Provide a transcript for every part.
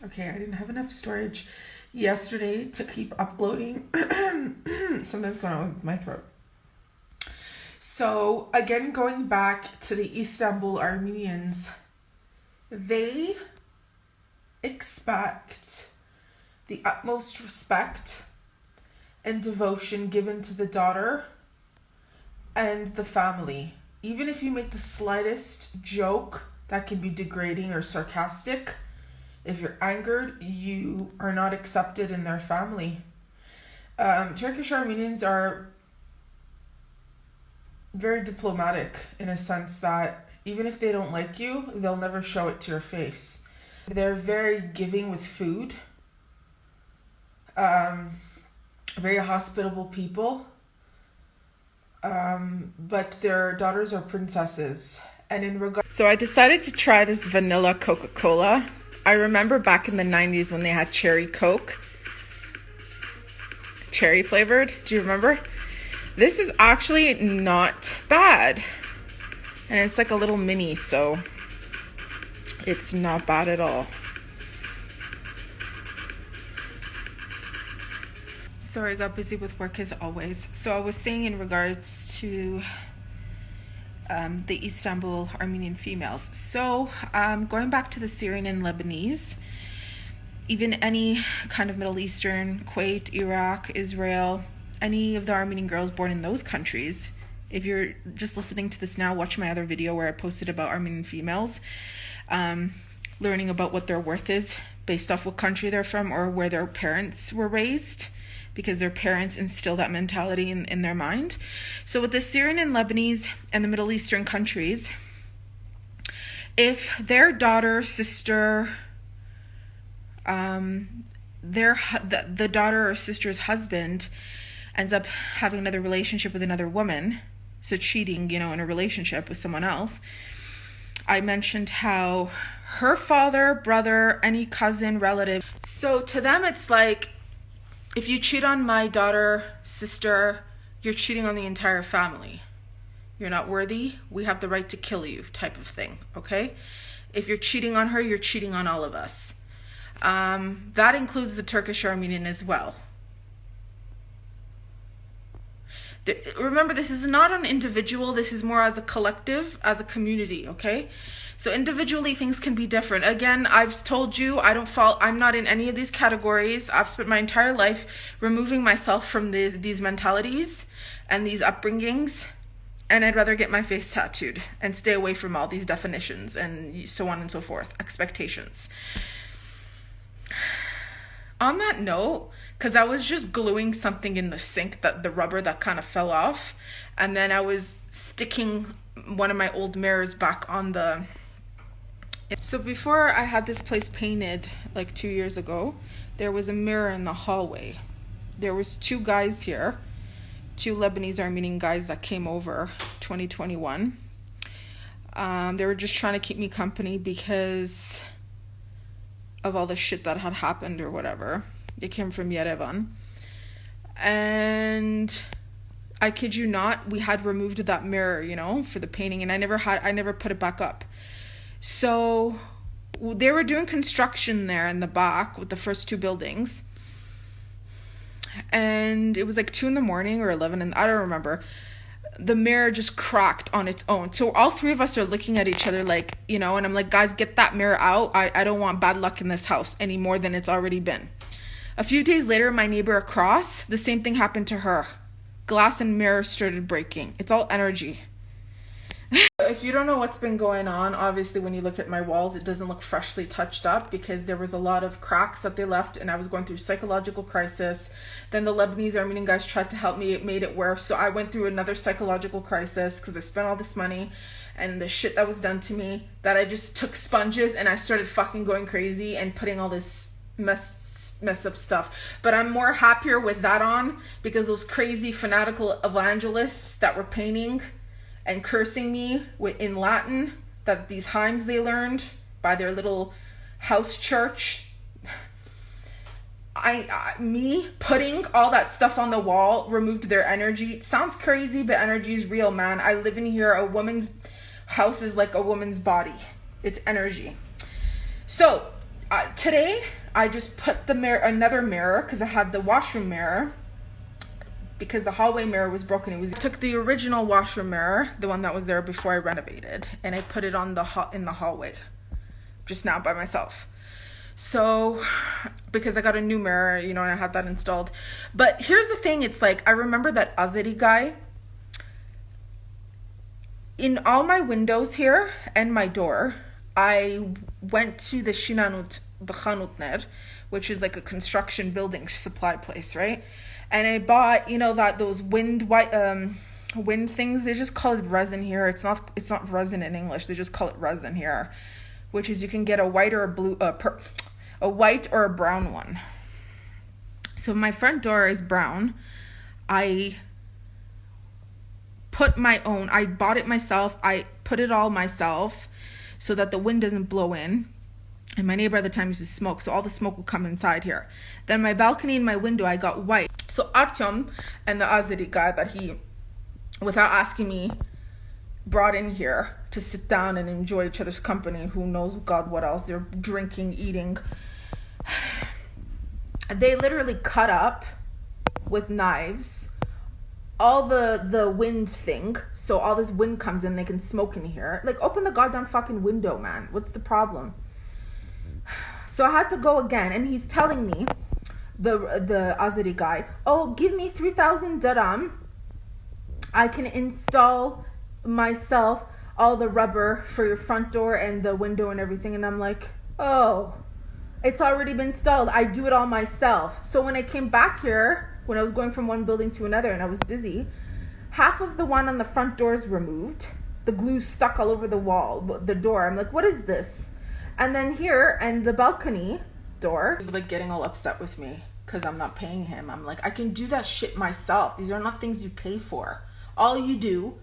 Okay, I didn't have enough storage yesterday to keep uploading. Something's going on with my throat. So, again, going back to the Istanbul Armenians, they expect the utmost respect and devotion given to the daughter and the family. Even if you make the slightest joke that can be degrading or sarcastic, if you're angered, you are not accepted in their family. Turkish Armenians are very diplomatic in a sense that even if they don't like you, they'll never show it to your face. They're very giving with food. Very hospitable people. But their daughters are princesses. And in regard, so I decided to try this vanilla Coca-Cola. I remember back in the 90s when they had cherry Coke. Cherry flavored. Do you remember? This is actually not bad. And it's like a little mini, so it's not bad at all. Sorry, I got busy with work as always. So I was saying in regards to the Istanbul Armenian females. So going back to the Syrian and Lebanese, even any kind of Middle Eastern, Kuwait, Iraq, Israel, any of the Armenian girls born in those countries, if you're just listening to this now, watch my other video where I posted about Armenian females, learning about what their worth is based off what country they're from or where their parents were raised, because their parents instill that mentality in their mind. So with the Syrian and Lebanese and the Middle Eastern countries, if their daughter, sister, the daughter or sister's husband ends up having another relationship with another woman, so cheating, in a relationship with someone else, I mentioned how her father, brother, any cousin, relative, so to them it's like, if you cheat on my daughter, sister, you're cheating on the entire family. You're not worthy. We have the right to kill you, type of thing, okay? If you're cheating on her, you're cheating on all of us. That includes the Turkish Armenian as well. Remember, this is not an individual. This is more as a collective, as a community, okay? So individually, things can be different. Again, I've told you, I'm not in any of these categories. I've spent my entire life removing myself from these mentalities and these upbringings, and I'd rather get my face tattooed and stay away from all these definitions and so on and so forth, expectations. On that note, because I was just gluing something in the sink, the rubber that kind of fell off, and then I was sticking one of my old mirrors back on the... So before I had this place painted like 2 years ago, there was a mirror in the hallway. There was two guys here, two Lebanese Armenian guys that came over 2021. They were just trying to keep me company because of all the shit that had happened or whatever. They came from Yerevan. And I kid you not, we had removed that mirror, for the painting, and I never put it back up. So they were doing construction there in the back with the first two buildings. And it was like 2 a.m. or 11, and I don't remember. The mirror just cracked on its own. So all three of us are looking at each other like, and I'm like, guys, get that mirror out. I don't want bad luck in this house any more than it's already been. A few days later, my neighbor across, the same thing happened to her. Glass and mirror started breaking. It's all energy. If you don't know what's been going on, obviously when you look at my walls, it doesn't look freshly touched up because there was a lot of cracks that they left and I was going through psychological crisis. Then the Lebanese Armenian guys tried to help me. It made it worse. So I went through another psychological crisis because I spent all this money and the shit that was done to me, that I just took sponges and I started fucking going crazy and putting all this mess up stuff. But I'm more happier with that on because those crazy fanatical evangelists that were painting and cursing me in Latin, that these hymns they learned by their little house church, me putting all that stuff on the wall removed their energy. It sounds crazy, but energy is real, man. I live in here. A woman's house is like a woman's body. It's energy. So Today I just put the mirror, another mirror, because I had the washroom mirror, because the hallway mirror was broken. I took the original washroom mirror, the one that was there before I renovated, and I put it on in the hallway just now by myself. So, because I got a new mirror, you know, and I had that installed. But here's the thing, it's like, I remember that Azeri guy. In all my windows here and my door, I went to the Shinanut, the Khanutner, which is like a construction building supply place, right? And I bought, you know, those wind things. They just call it resin here. It's not resin in English. They just call it resin here, which is you can get a white or a blue, a white or a brown one. So my front door is brown. I bought it myself. I put it all myself so that the wind doesn't blow in. And my neighbor at the time used to smoke, so all the smoke would come inside here. Then my balcony and my window, I got white. So Artyom and the Azeri guy that he, without asking me, brought in here to sit down and enjoy each other's company. Who knows God what else. They're drinking, eating. They literally cut up with knives all the wind thing, so all this wind comes in, they can smoke in here. Like, open the goddamn fucking window, man. What's the problem? So I had to go again, and he's telling me, the Azeri guy, oh, give me 3,000 dirham. I can install myself all the rubber for your front door and the window and everything. And I'm like, oh, it's already been installed. I do it all myself. So when I came back here, when I was going from one building to another and I was busy, half of the one on the front door is removed. The glue stuck all over the wall, the door. I'm like, what is this? And then here, and the balcony door is like getting all upset with me because I'm not paying him. I'm like, I can do that shit myself. These are not things you pay for. All you do,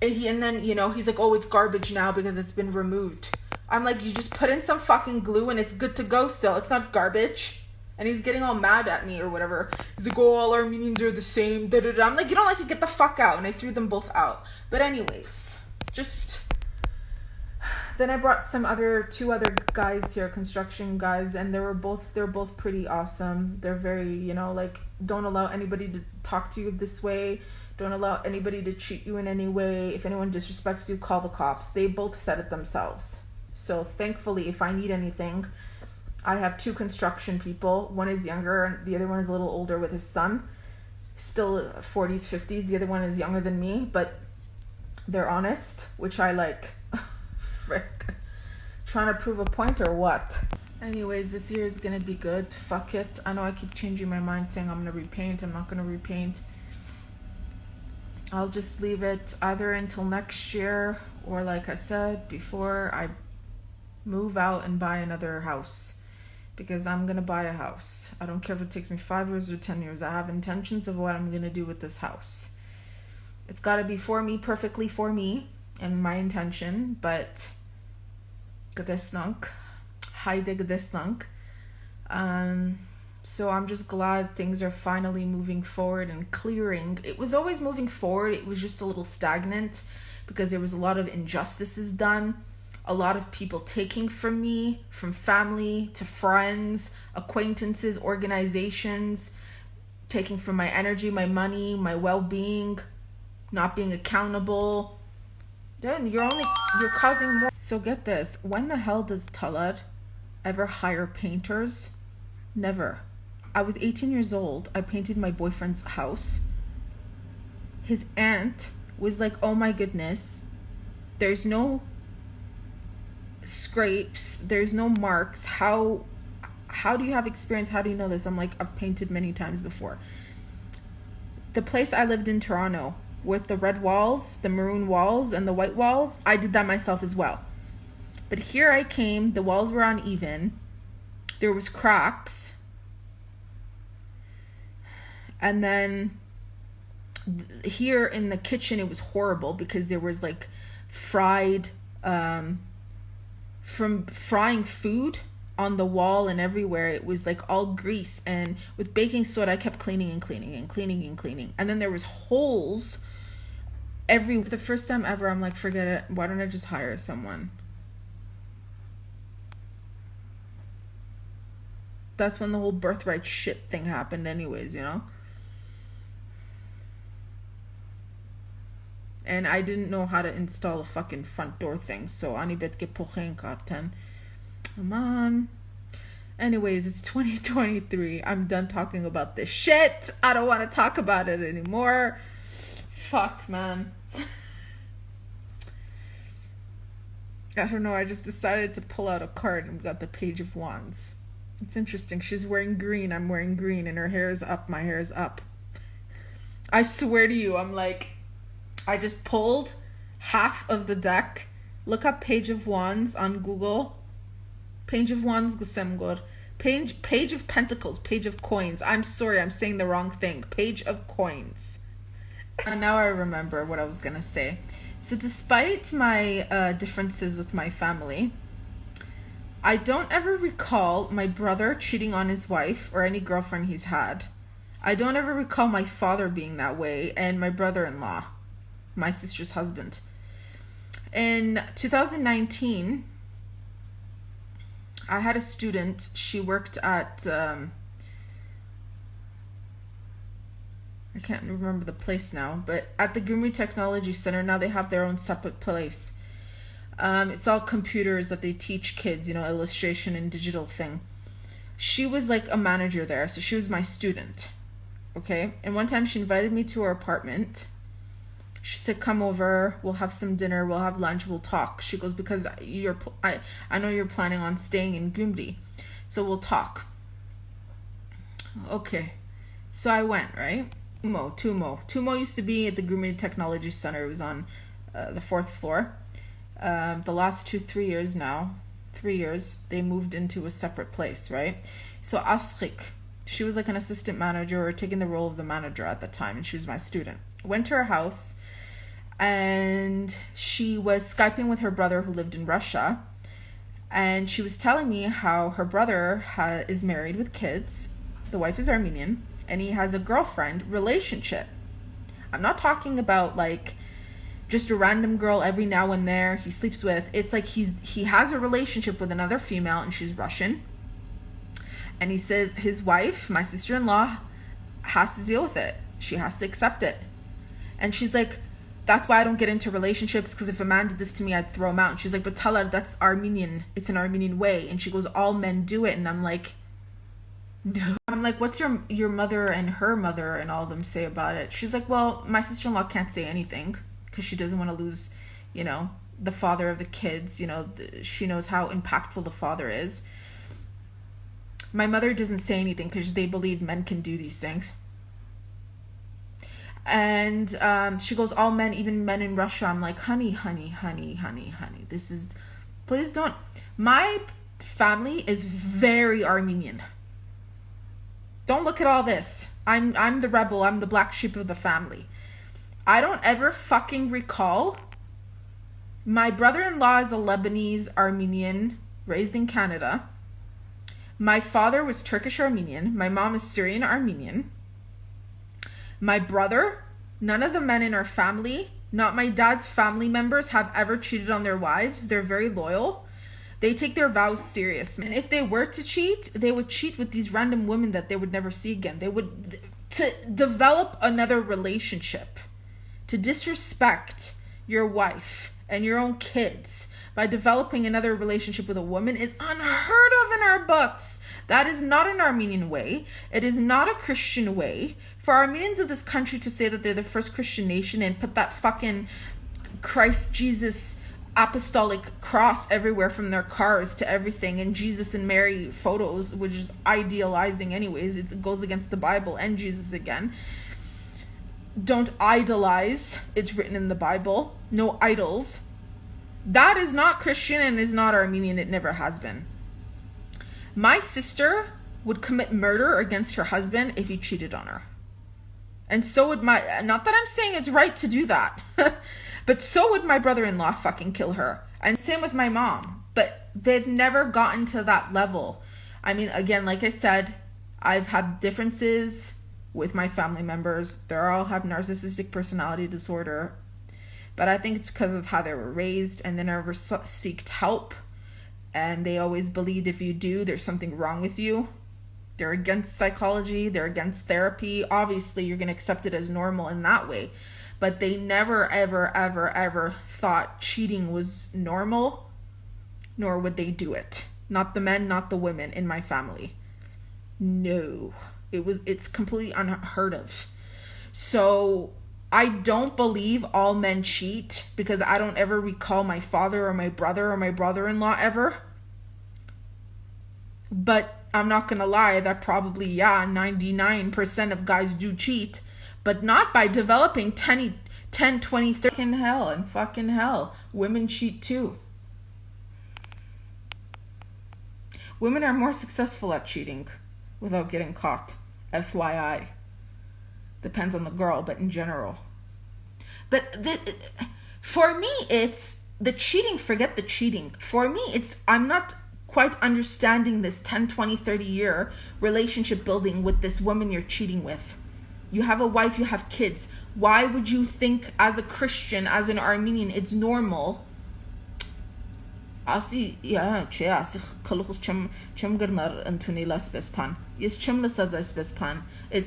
and then, you know, he's like, oh, it's garbage now because it's been removed. I'm like, you just put in some fucking glue and it's good to go still. It's not garbage. And he's getting all mad at me or whatever. He's like, oh, all Armenians are the same. Da, da, da. I'm like, you don't like it? Get the fuck out. And I threw them both out. But anyways, then I brought two other guys here, construction guys, and they're both pretty awesome. They're very, you know, like, don't allow anybody to talk to you this way. Don't allow anybody to treat you in any way. If anyone disrespects you, call the cops. They both said it themselves. So thankfully, if I need anything, I have two construction people. One is younger and the other one is a little older with his son. Still 40s, 50s. The other one is younger than me, but they're honest, which I like. Frick. Trying to prove a point or what? Anyways, this year is going to be good. Fuck it. I know I keep changing my mind saying I'm going to repaint. I'm not going to repaint. I'll just leave it either until next year or, like I said before, I move out and buy another house. Because I'm going to buy a house. I don't care if it takes me 5 years or 10 years. I have intentions of what I'm going to do with this house. It's got to be for me, perfectly for me, and my intention, but gadesnunk. Heide gadesnunk. So I'm just glad things are finally moving forward and clearing. It was always moving forward. It was just a little stagnant because there was a lot of injustices done. A lot of people taking from me, from family to friends, acquaintances, organizations, taking from my energy, my money, my well-being, not being accountable. Then you're causing more. So get this, when the hell does Talad ever hire painters? Never. I was 18 years old. I painted my boyfriend's house. His aunt was like, oh my goodness, there's no scrapes, there's no marks. How do you have experience? How do you know this? I'm like, I've painted many times before. The place I lived in Toronto with the red walls, the maroon walls, and the white walls, I did that myself as well. But here I came, the walls were uneven, there was cracks, and then here in the kitchen it was horrible because there was like fried from frying food on the wall and everywhere. It was like all grease, and with baking soda I kept cleaning and cleaning and cleaning and cleaning, and then there was holes the first time ever. I'm like, forget it, why don't I just hire someone? That's when the whole birthright shit thing happened anyways, you know? And I didn't know how to install a fucking front door thing, so ani bet ke pochen kapten. Come on. Anyways, it's 2023. I'm done talking about this shit. I don't want to talk about it anymore. Fuck, man. I don't know. I just decided to pull out a card and we got the Page of Wands. It's interesting. She's wearing green. I'm wearing green, and her hair is up. My hair is up. I swear to you, I'm like, I just pulled half of the deck. Look up Page of Wands on Google. Page of Wands, Gusemgor. Page of Pentacles, Page of Coins. I'm sorry, I'm saying the wrong thing. Page of Coins. And now I remember what I was gonna say. So despite my differences with my family, I don't ever recall my brother cheating on his wife or any girlfriend he's had. I don't ever recall my father being that way, and my brother-in-law, my sister's husband. In 2019, I had a student. She worked at, I can't remember the place now, but at the Gumi Technology Center, now they have their own separate place. It's all computers that they teach kids, you know, illustration and digital thing. She was like a manager there, so she was my student. Okay, and one time she invited me to her apartment. She said, come over, we'll have some dinner, we'll have lunch, we'll talk. She goes, because I know you're planning on staying in Gumri, so we'll talk. Okay, so I went, right? Tumo used to be at the Gumri Technology Center. It was on the 4th floor. The last 3 years now, 3 years, they moved into a separate place, right? So Asrik, she was like an assistant manager or taking the role of the manager at the time, and she was my student. Went to her house, and she was Skyping with her brother who lived in Russia, and she was telling me how her brother is married with kids. The wife is Armenian, and he has a girlfriend relationship. I'm not talking about like just a random girl every now and there he sleeps with. It's like he has a relationship with another female, and she's Russian. And he says his wife, my sister-in-law, has to deal with it. She has to accept it. And she's like, that's why I don't get into relationships, because if a man did this to me, I'd throw him out. And she's like, but tell her that's Armenian. It's an Armenian way. And she goes, all men do it. And I'm like, no. I'm like, what's your mother and her mother and all of them say about it? She's like, well, my sister-in-law can't say anything because she doesn't want to lose, you know, the father of the kids. You know, she knows how impactful the father is. My mother doesn't say anything because they believe men can do these things. And she goes, all men, even men in Russia. I'm like, honey. This is, please don't. My family is very Armenian. Don't look at all this. I'm the rebel. I'm the black sheep of the family. I don't ever fucking recall. My brother-in-law is a Lebanese Armenian raised in Canada. My father was Turkish Armenian. My mom is Syrian Armenian. My brother, none of the men in our family, not my dad's family members, have ever cheated on their wives. They're very loyal. They take their vows serious. And if they were to cheat, they would cheat with these random women that they would never see again. They would, to develop another relationship, to disrespect your wife and your own kids by developing another relationship with a woman is unheard of in our books. That is not an Armenian way. It is not a Christian way. For Armenians of this country to say that they're the first Christian nation and put that fucking Christ Jesus apostolic cross everywhere from their cars to everything, and Jesus and Mary photos, which is idealizing anyways, it goes against the Bible and Jesus again. Don't idolize. It's written in the Bible. No idols. That is not Christian and is not Armenian. It never has been. My sister would commit murder against her husband if he cheated on her. And so would my, not that I'm saying it's right to do that, but so would my brother-in-law fucking kill her. And same with my mom. But they've never gotten to that level. I mean, again, like I said, I've had differences with my family members. They all have narcissistic personality disorder. But I think it's because of how they were raised, and they never seeked help. And they always believed if you do, there's something wrong with you. They're against psychology, they're against therapy. Obviously, you're going to accept it as normal in that way. But they never, ever, ever, ever thought cheating was normal, nor would they do it. Not the men, not the women in my family. No. It's completely unheard of. So I don't believe all men cheat, because I don't ever recall my father or my brother-in-law ever. But I'm not going to lie, that probably, 99% of guys do cheat, but not by developing 10, 20, 30. Fucking hell. Women cheat too. Women are more successful at cheating without getting caught. FYI. Depends on the girl, but in general. But for me, it's the cheating, forget the cheating. For me, I'm not quite understanding this 10, 20, 30 year relationship building with this woman you're cheating with. You have a wife, you have kids. Why would you think, as a Christian, as an Armenian, it's normal? It's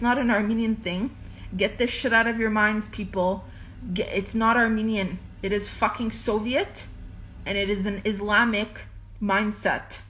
not an Armenian thing. Get this shit out of your minds, people. It's not Armenian. It is fucking Soviet, and it is an Islamic mindset.